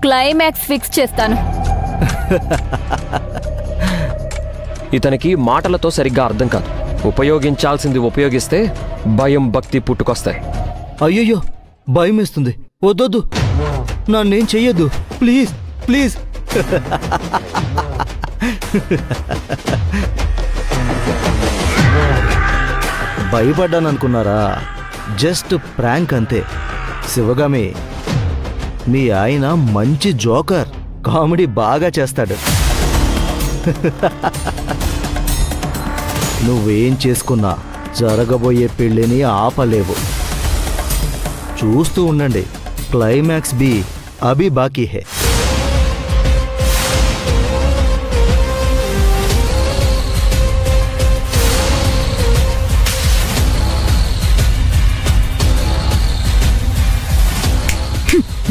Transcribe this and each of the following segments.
Climax fix చేస్తాను. ఇతనికి మాటలతో సరిగ్గా అర్థం కాదు. ఉపయోగించాల్సింది ఉపయోగిస్తే భయం భక్తి పుట్టుకొస్తాయి. అయ్యయ్యో, భయం వేస్తుంది. వద్దొద్దు, నన్నేం చెయ్యొద్దు ప్లీజ్ ప్లీజ్. భయపడ్డాననుకున్నారా? జస్ట్ ప్రాంక్ అంతే. శివగామి, మీ ఆయన మంచి జోకర్, కామెడీ బాగా చేస్తాడు. నువ్వేం చేసుకున్నా జరగబోయే పెళ్ళిని ఆపలేవు. చూస్తూ ఉండండి, క్లైమాక్స్ బి అభి బాకీ హే.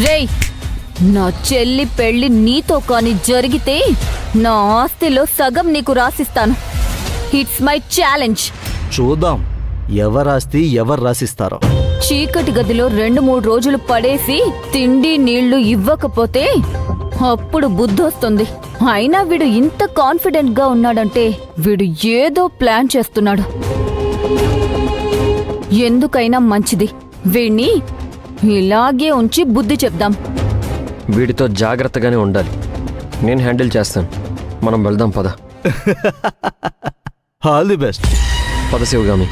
రేయ్, నా చెల్లి పెళ్లి నీతో కాని జరిగితే నా ఆస్తిలో సగం నీకు రాసిస్తాను. It's my challenge. చూద్దాం ఎవరాస్తి ఎవరు రాసిస్తారో. చీకటి గదిలో 2-3 రోజులు పడేసి తిండి నీళ్లు ఇవ్వకపోతే అప్పుడు బుద్ధొస్తుంది. అయినా వీడు ఇంత కాన్ఫిడెంట్ గా ఉన్నాడంటే వీడు ఏదో ప్లాన్ చేస్తున్నాడు. ఎందుకైనా మంచిది, వీణ్ణి ఇలాగే ఉంచి బుద్ధి చెప్దాం. వీడితో జాగ్రత్తగానే ఉండాలి. నేను హ్యాండిల్ చేస్తాను. మనం వెళ్దాం పద. All the best. పద శివగామి.